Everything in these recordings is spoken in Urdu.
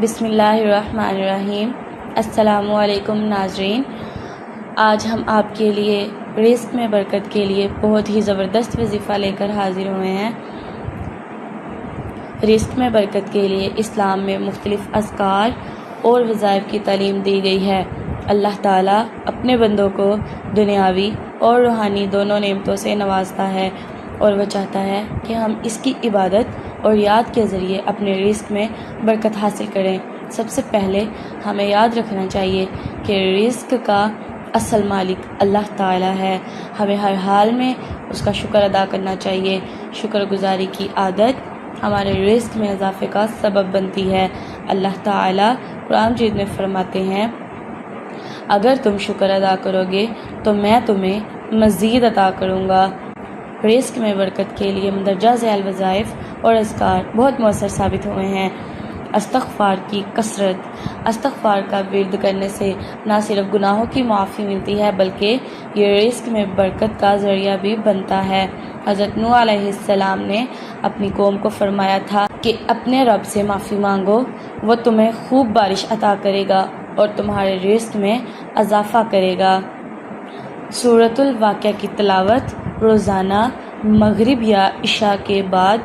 بسم اللہ الرحمن الرحیم۔ السلام علیکم ناظرین، آج ہم آپ کے لیے رزق میں برکت کے لیے بہت ہی زبردست وظیفہ لے کر حاضر ہوئے ہیں۔ رزق میں برکت کے لیے اسلام میں مختلف اذکار اور وظائف کی تعلیم دی گئی ہے۔ اللہ تعالیٰ اپنے بندوں کو دنیاوی اور روحانی دونوں نعمتوں سے نوازتا ہے، اور وہ چاہتا ہے کہ ہم اس کی عبادت اور یاد کے ذریعے اپنے رزق میں برکت حاصل کریں۔ سب سے پہلے ہمیں یاد رکھنا چاہیے کہ رزق کا اصل مالک اللہ تعالیٰ ہے۔ ہمیں ہر حال میں اس کا شکر ادا کرنا چاہیے۔ شکر گزاری کی عادت ہمارے رزق میں اضافے کا سبب بنتی ہے۔ اللہ تعالیٰ قرآن مجید میں فرماتے ہیں، اگر تم شکر ادا کرو گے تو میں تمہیں مزید عطا کروں گا۔ رزق میں برکت کے لیے مندرجہ ذیل وظائف اور اذکار بہت مؤثر ثابت ہوئے ہیں۔ استغفار کی کثرت۔ استغفار کا ورد کرنے سے نہ صرف گناہوں کی معافی ملتی ہے بلکہ یہ رزق میں برکت کا ذریعہ بھی بنتا ہے۔ حضرت نوح علیہ السلام نے اپنی قوم کو فرمایا تھا کہ اپنے رب سے معافی مانگو، وہ تمہیں خوب بارش عطا کرے گا اور تمہارے رزق میں اضافہ کرے گا۔ سورۃ الواقعہ کی تلاوت روزانہ مغرب یا عشاء کے بعد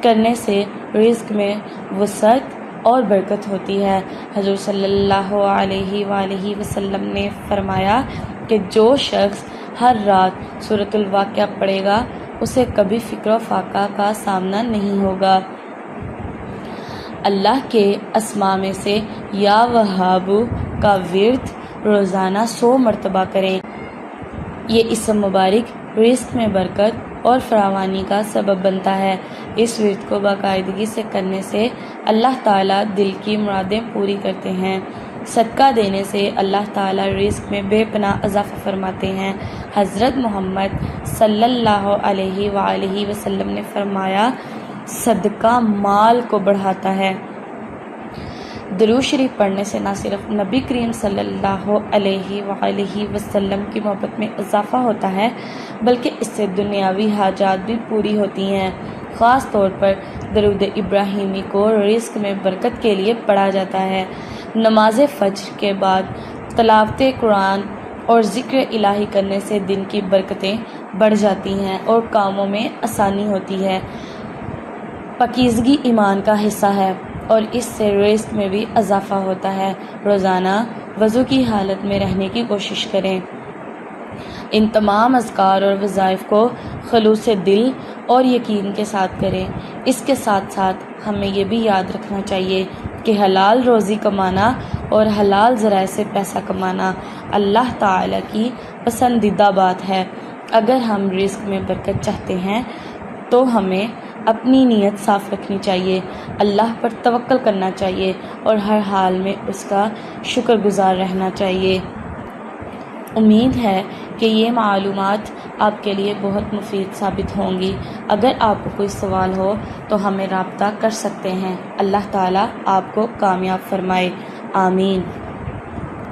کرنے سے رزق میں وسعت اور برکت ہوتی ہے۔ حضور صلی اللہ علیہ وآلہ وسلم نے فرمایا کہ جو شخص ہر رات سورۃ الواقعہ پڑھے گا اسے کبھی فقر و فاقہ کا سامنا نہیں ہوگا۔ اللہ کے اسماء میں سے یا وہاب کا ورد روزانہ 100 مرتبہ کریں۔ یہ اسم مبارک رزق میں برکت اور فراوانی کا سبب بنتا ہے۔ اس ورد کو باقاعدگی سے کرنے سے اللہ تعالیٰ دل کی مرادیں پوری کرتے ہیں۔ صدقہ دینے سے اللہ تعالیٰ رزق میں بے پناہ اضافہ فرماتے ہیں۔ حضرت محمد صلی اللہ علیہ وآلہ وسلم نے فرمایا، صدقہ مال کو بڑھاتا ہے۔ درود شریف پڑھنے سے نہ صرف نبی کریم صلی اللہ علیہ وآلہ وسلم کی محبت میں اضافہ ہوتا ہے بلکہ اس سے دنیاوی حاجات بھی پوری ہوتی ہیں۔ خاص طور پر درود ابراہیمی کو رزق میں برکت کے لیے پڑھا جاتا ہے۔ نماز فجر کے بعد تلاوت قرآن اور ذکر الہی کرنے سے دن کی برکتیں بڑھ جاتی ہیں اور کاموں میں آسانی ہوتی ہے۔ پاکیزگی ایمان کا حصہ ہے اور اس سے رزق میں بھی اضافہ ہوتا ہے۔ روزانہ وضو کی حالت میں رہنے کی کوشش کریں۔ ان تمام اذکار اور وظائف کو خلوص دل اور یقین کے ساتھ کریں۔ اس کے ساتھ ساتھ ہمیں یہ بھی یاد رکھنا چاہیے کہ حلال روزی کمانا اور حلال ذرائع سے پیسہ کمانا اللہ تعالیٰ کی پسندیدہ بات ہے۔ اگر ہم رزق میں برکت چاہتے ہیں تو ہمیں اپنی نیت صاف رکھنی چاہیے، اللہ پر توکل کرنا چاہیے اور ہر حال میں اس کا شکر گزار رہنا چاہیے۔ امید ہے کہ یہ معلومات آپ کے لیے بہت مفید ثابت ہوں گی۔ اگر آپ کو کوئی سوال ہو تو ہمیں رابطہ کر سکتے ہیں۔ اللہ تعالیٰ آپ کو کامیاب فرمائے، آمین۔